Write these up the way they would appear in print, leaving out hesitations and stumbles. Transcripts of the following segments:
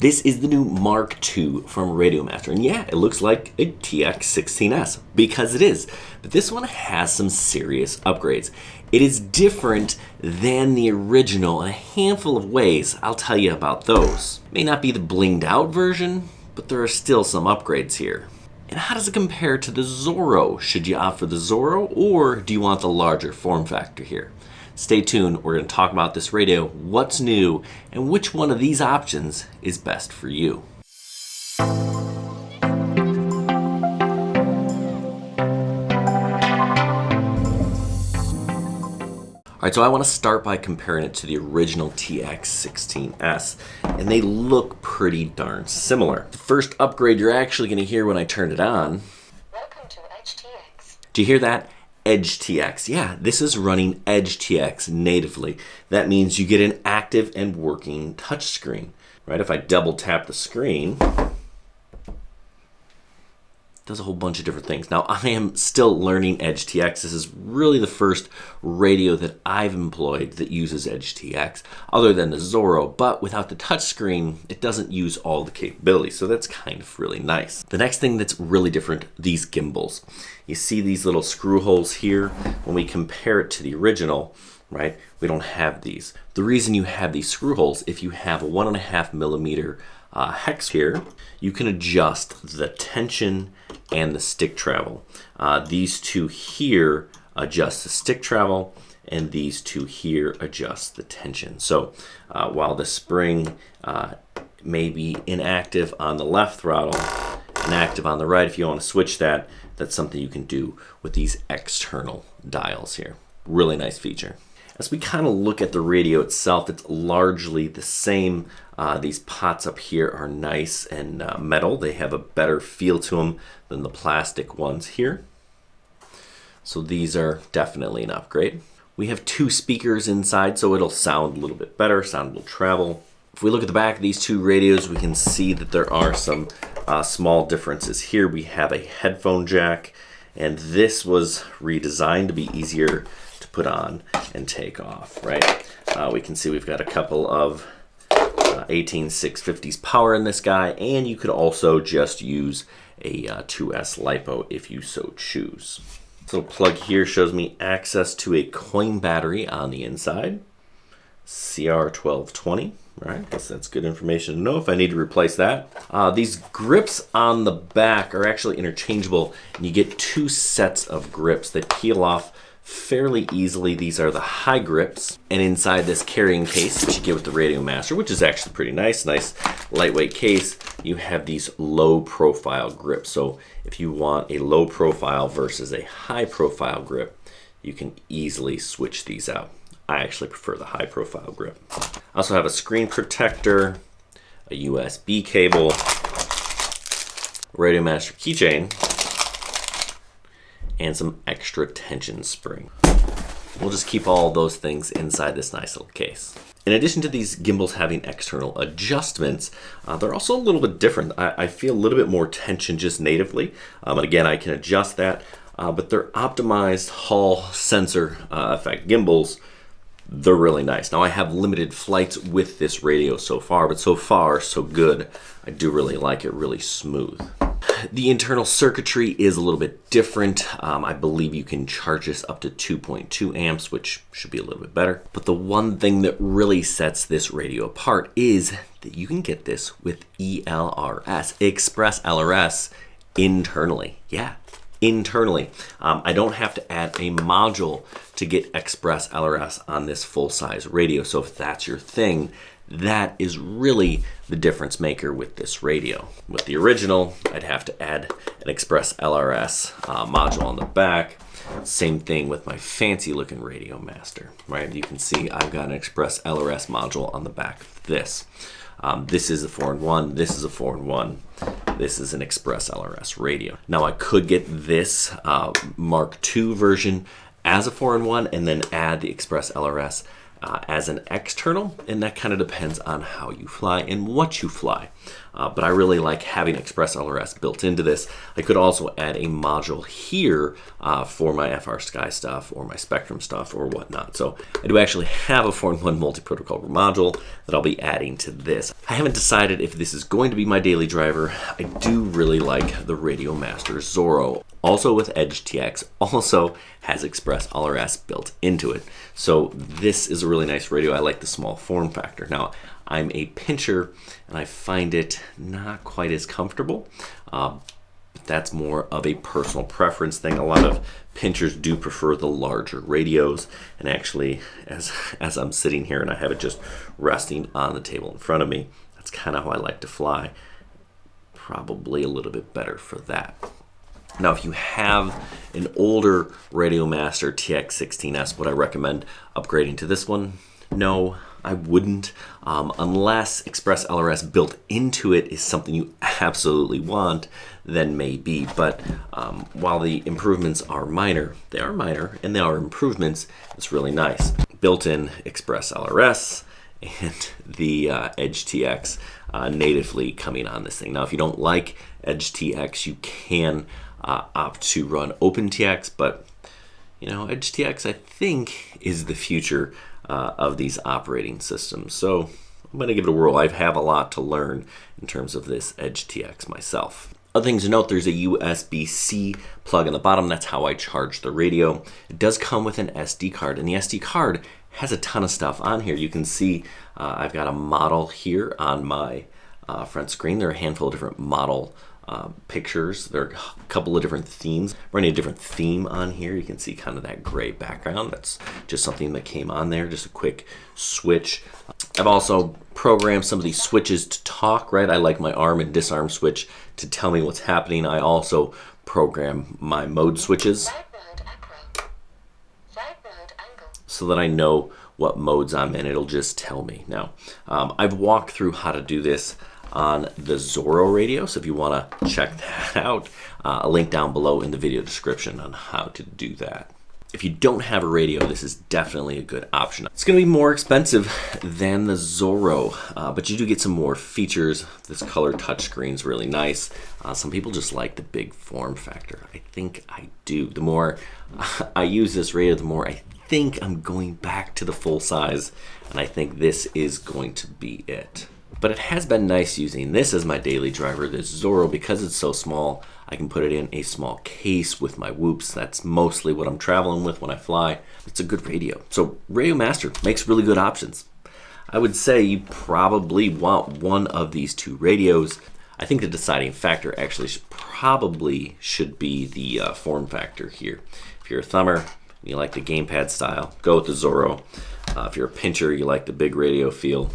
This is the new Mark II from Radiomaster, and yeah, it looks like a TX16S, because it is, but this one has some serious upgrades. It is different than the original in a handful of ways. I'll tell you about those. May not be the blinged out version, but there are still some upgrades here. And how does it compare to the Zorro? Should you opt for the Zorro, or do you want the larger form factor here? Stay tuned, we're going to talk about this radio, what's new, and which one of these options is best for you. Alright, so I want to start by comparing it to the original TX16S, and they look pretty darn similar. The first upgrade you're actually going to hear when I turn it on. Welcome to EdgeTX. Do you hear that? EdgeTX. Yeah, this is running EdgeTX natively. That means you get an active and working touchscreen, right? If I double tap the screen, it does a whole bunch of different things. Now, I am still learning EdgeTX. This is really the first radio that I've employed that uses EdgeTX, other than the Zorro, but without the touchscreen, it doesn't use all the capabilities, so that's kind of really nice. The next thing that's really different, these gimbals. You see these little screw holes here? When we compare it to the original, right, we don't have these. The reason you have these screw holes, if you have a 1.5 millimeter hex here, you can adjust the tension and the stick travel. These two here adjust the stick travel, and these two here adjust the tension. So while the spring may be inactive on the left throttle, inactive on the right, if you want to switch that, that's something you can do with these external dials here. Really nice feature. As we kind of look at the radio itself, it's largely the same. These pots up here are nice and metal. They have a better feel to them than the plastic ones here. So these are definitely an upgrade. We have two speakers inside, so it'll sound a little bit better, sound will travel. If we look at the back of these two radios, we can see that there are some small differences. Here we have a headphone jack, and this was redesigned to be easier to put on and take off, right? We can see we've got a couple of 18650s power in this guy, and you could also just use a 2S LiPo if you so choose. This little plug here shows me access to a coin battery on the inside, CR1220. Right, guess that's good information to know if I need to replace that. These grips on the back are actually interchangeable, and you get two sets of grips. They peel off fairly easily. These are the high grips, and inside this carrying case that you get with the Radiomaster, which is actually pretty nice lightweight case, you have these low profile grips. So if you want a low profile versus a high profile grip, you can easily switch these out. I actually prefer the high profile grip. I also have a screen protector, a USB cable, Radiomaster keychain, and some extra tension spring. We'll just keep all those things inside this nice little case. In addition to these gimbals having external adjustments, they're also a little bit different. I feel a little bit more tension just natively, and again, I can adjust that, but they're optimized Hall sensor effect gimbals. They're really nice. Now, I have limited flights with this radio so far, but so far, so good. I do really like it, really smooth. The internal circuitry is a little bit different. I believe you can charge this up to 2.2 amps, which should be a little bit better. But the one thing that really sets this radio apart is that you can get this with ELRS, ExpressLRS, internally. Yeah, internally. I don't have to add a module to get ExpressLRS on this full-size radio. So if that's your thing, that is really the difference maker with this radio. With the original, I'd have to add an ExpressLRS module on the back. Same thing with my fancy looking Radiomaster, right? You can see I've got an ExpressLRS module on the back of this. This is a 4-in-1, this is a 4-in-1, this is an ExpressLRS radio. Now I could get this Mark II version as a 4-in-1 and then add the ExpressLRS as an external, and that kind of depends on how you fly and what you fly. But I really like having ExpressLRS built into this. I could also add a module here for my FR Sky stuff or my Spectrum stuff or whatnot. So I do actually have a 4-in-1 multi-protocol module that I'll be adding to this. I haven't decided if this is going to be my daily driver. I do really like the Radiomaster Zorro. Also with EdgeTX, also has ExpressLRS built into it. So this is a really nice radio. I like the small form factor. Now, I'm a pincher and I find it not quite as comfortable. That's more of a personal preference thing. A lot of pinchers do prefer the larger radios. And actually, as I'm sitting here and I have it just resting on the table in front of me, that's kind of how I like to fly. Probably a little bit better for that. Now, if you have an older Radiomaster TX16S, would I recommend upgrading to this one? No, I wouldn't, unless ExpressLRS built into it is something you absolutely want, then maybe. But while the improvements are minor, they are minor, and they are improvements, it's really nice. Built-in ExpressLRS and the EdgeTX natively coming on this thing. Now, if you don't like EdgeTX, you can opt to run OpenTX, but you know, EdgeTX I think is the future of these operating systems. So I'm going to give it a whirl. I have a lot to learn in terms of this EdgeTX myself. Other things to note, there's a USB-C plug on the bottom. That's how I charge the radio. It does come with an SD card, and the SD card has a ton of stuff on here. You can see I've got a model here on my front screen. There are a handful of different model pictures. There are a couple of different themes. Running a different theme on here. You can see kind of that gray background. That's just something that came on there, just a quick switch. I've also programmed some of these switches to talk, right? I like my arm and disarm switch to tell me what's happening. I also program my mode switches so that I know what modes I'm in. It'll just tell me. Now, I've walked through how to do this on the Zorro radio, so if you want to check that out, a link down below in the video description on how to do that. If you don't have a radio, this is definitely a good option. It's going to be more expensive than the Zorro, but you do get some more features. This color touchscreen is really nice. Some people just like the big form factor. I think I do. The more I use this radio, the more I think I'm going back to the full size, and I think this is going to be it. But it has been nice using this as my daily driver, this Zorro, because it's so small. I can put it in a small case with my whoops. That's mostly what I'm traveling with when I fly. It's a good radio. So Radiomaster makes really good options. I would say you probably want one of these two radios. I think the deciding factor actually probably should be the form factor here. If you're a thumber, you like the gamepad style, go with the Zorro. If you're a pincher, you like the big radio feel,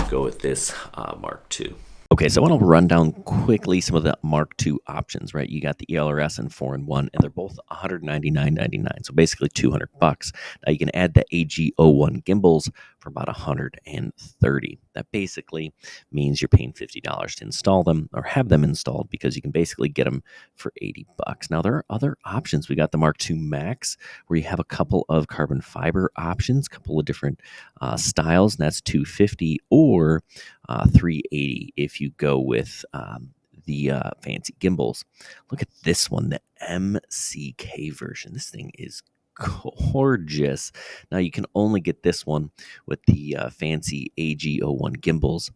go with this Mark II. Okay, so I want to run down quickly some of the Mark II options, right? You got the ELRS and 4-in-1, and they're both $199.99, so basically $200. Now you can add the AG01 gimbals for about $130. That basically means you're paying $50 to install them or have them installed, because you can basically get them for $80. Now there are other options. We got the Mark II Max, where you have a couple of carbon fiber options, a couple of different styles, and that's $250 or $380 if you go with the fancy gimbals. Look at this one, the MCK version. This thing is gorgeous. Now you can only get this one with the fancy AG01 gimbals,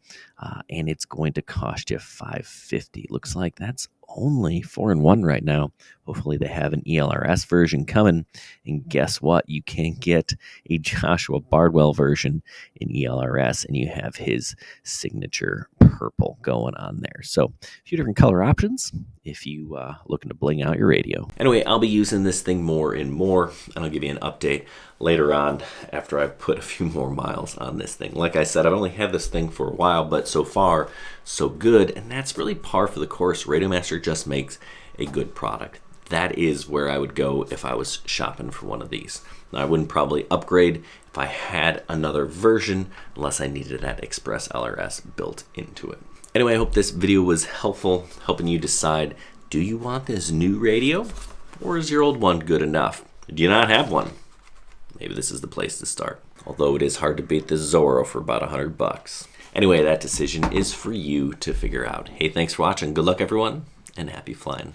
and it's going to cost you $550. Looks like that's only 4-in-1 right now. Hopefully they have an ELRS version coming, and guess what? You can get a Joshua Bardwell version in ELRS, and you have his signature purple going on there. So a few different color options if you looking to bling out your radio. Anyway, I'll be using this thing more and more, and I'll give you an update later on after I put a few more miles on this thing. Like I said, I've only had this thing for a while, but so far so good, and that's really par for the course. Radiomaster just makes a good product. That is where I would go if I was shopping for one of these. Now, I wouldn't probably upgrade if I had another version unless I needed that ExpressLRS built into it. Anyway, I hope this video was helpful, helping you decide, do you want this new radio or is your old one good enough? Do you not have one? maybe this is the place to start. Although it is hard to beat this Zorro for about $100. Anyway, that decision is for you to figure out. Hey, thanks for watching. Good luck, everyone, and happy flying.